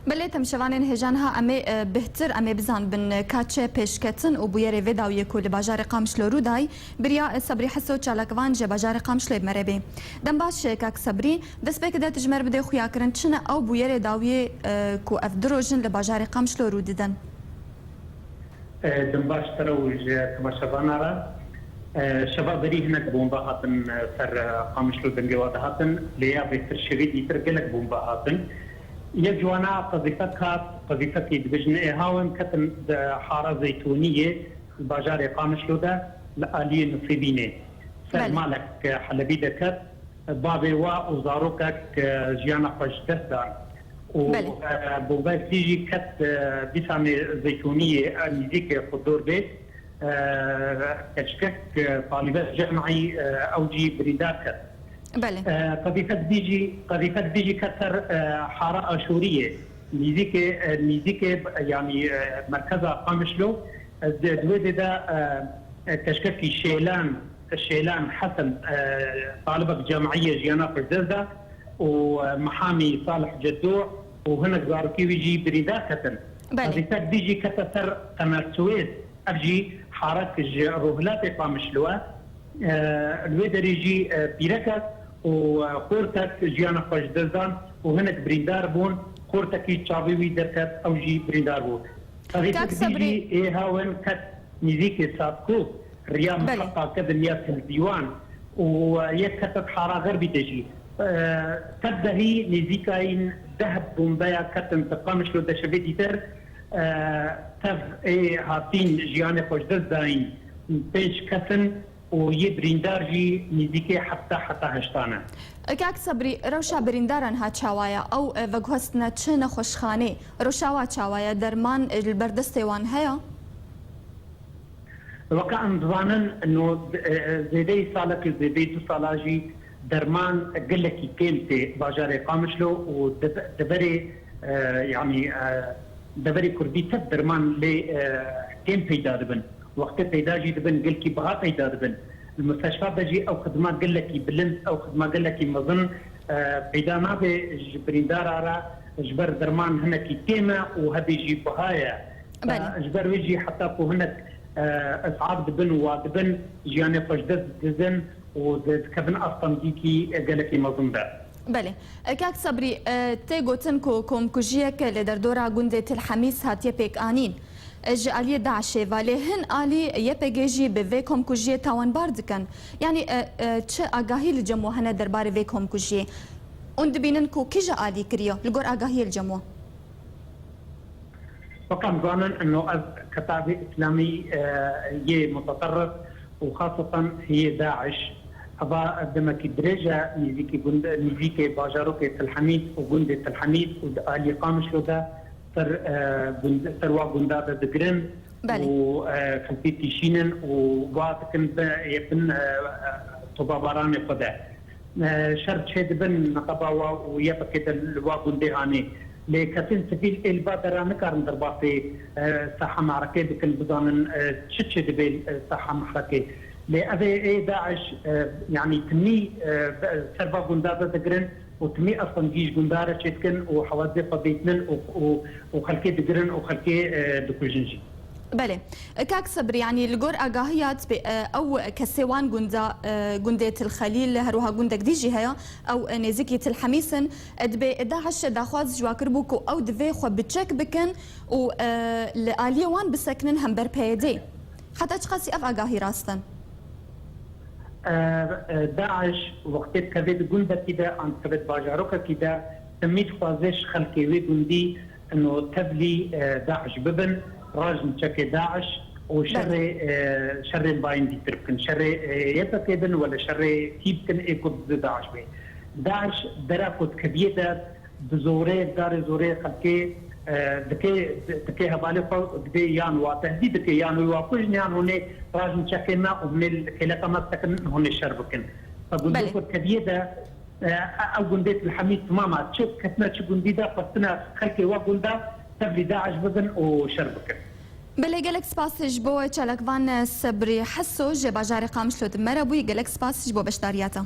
بله تمشوانین هجانها امی بهتر امی بزن بن کاچه پیشکتن و بویر ویداوی کل بازار قامشلو رودای بریا صبری حسو چالکوان ج بازار قامشلو مربی دم باش کاک صبری دست بک ده تجمر بده خویا کرن چنه او بویر داوی کو افدروجن لبازار قامشلو رودیدن دم باش تروج تمشوان را شباب بري هناك بومبا هاتن سر قامشلو دنجواد هاتن ليا بيتر شريد يترجلك بومبا هاتن يجوانا قذيفة دبجن هاون كتن حارة زيتونية الباجار قامشلو ده لآلية نصيبينه سر مالك حلبي دكت بابي وزاروكك جيانا فجدسان وبومبا تيجي كت بسامي زيتونية نزيك خضور بيت كشكك طالبات جامعي أوجي بريداكت بله قذيفة بيجي كثر حارة أشورية نيزيك يعني مركزها قامشلو دويدة ده كشكك شيلان حسن طالبة جامعية جيانا فردزة ومحامي صالح جدوع وهنا زاركي ويجي بريداكة قذيفة بيجي كثر قناة السويس أجي حارة الروهلات قامشلوه الويدر يجي بيركت وخورتك جيانا فجدزان وهناك بريندار بون خورتك يتشابيوي دركت او جي بريندار بون كاك صبري ايه هاون كت نزيك سابكو ريام محقا كذا نياس الديوان ويكتت حارة غربي تجي تبدهي نزيكاين ذهب بومبايا كتن تقامش لو دشبيتي تر تف ايه هاتين جيانا فجدزاين بيش كتن ويبريندار جي نزيكي حتى هشتانه كاك صبري روشا بريندارن ها تشاوايا او وجهستنا تشنا خوشخانه روشاوا تشاوايا درمان البردستوان هيا وكان ظنن انه زيدي صالك زيدي تصالاجي درمان قلكي كلمتي باجاري قامشلو ودبري يعني دبري كردي تب درمان لي كم بيدا دبن وقت پیدا جی دبن قل کی بغا پیدا دبن المستشفى بجي او خدمات قال لك بلنس او خدمات قال لك مظن پیدا ما به بريندار على جبر درمان هنا كي تيمه وهذه يجي بهايا جبر ويجي حتى كو هناك اصعاب دبن ودبن جياني فجدز دزن وكبن اصلا ديكي قال لك مظن ده بله كاك صبري تيغو تنكو كوم كوجيك لدردورا غوندة الحميس هاتيه بيك انين جالية داعشة والهن آلي يبجي بفيكم كوجية تاوان باردكن يعني تش آگاهی الجمو هنا دربار فيكم كوجية und بينن كو كيجا آلي كريو لغور آگاهی الجمو وكان ظنن انه كتاب اسلامي هي متطرف وخاصة هي داعش أبا دمك درجة نزيكي باجاروكي الحميد وجندة الحميد وآلي قامشلو ده تروا غوندا دغرن وخلفيتي شينن وبعدكن يبن طباباران قدا شرط شد بن نقبا ويبقى الوا غوندي هاني لكتن سبيل البادران كارن درباتي صحه معركه بكل بضان تشتشد بين صحه معركه لأبي داعش يعني تمي سربا غوندا دغرن وتمي اصلا جيش غنداره تشتكن وحوادث بيتنن وخلكي دقرن وخلكي دكوجنجي بله كاك صبري يعني الجور اجاهيات او كسوان جندة الخليل هروها جندك ديجي هيا او نزيكية الحميسن داعش داخواز جواكربوكو او دفي خو بتشك بكن و لآلية وان بسكنن هم بربيدي حتى اشخاصي اف اجاهي راستن داعش وقت كبد جندة كده عن كبد باجاروكا كده تميت خوازش خلقي ويجندي انه تبلي داعش ببن راجل تشكي داعش وشر باين دي تركن شر يتكبن ولا شر تيبكن ايكود داعش بي داعش دراكود كبيدة بزوري دار زوري خلقي دكي هبالي دكي يانوا تهديد دكي يانوا وكل يان هوني راجل تشكينا ومن الكلاكا ما سكن هوني شربكن فقلت كبيدة او جندية الحميد تماما تشوف كتنا تشوف جندية فستنا خلقي وقلدا تبلي داعش بدن وشربكن بله گلک سپاس جبو چالکوان صبری حسو جباجار قامشلو دمربوی گلک سپاس جبو بشداریاتا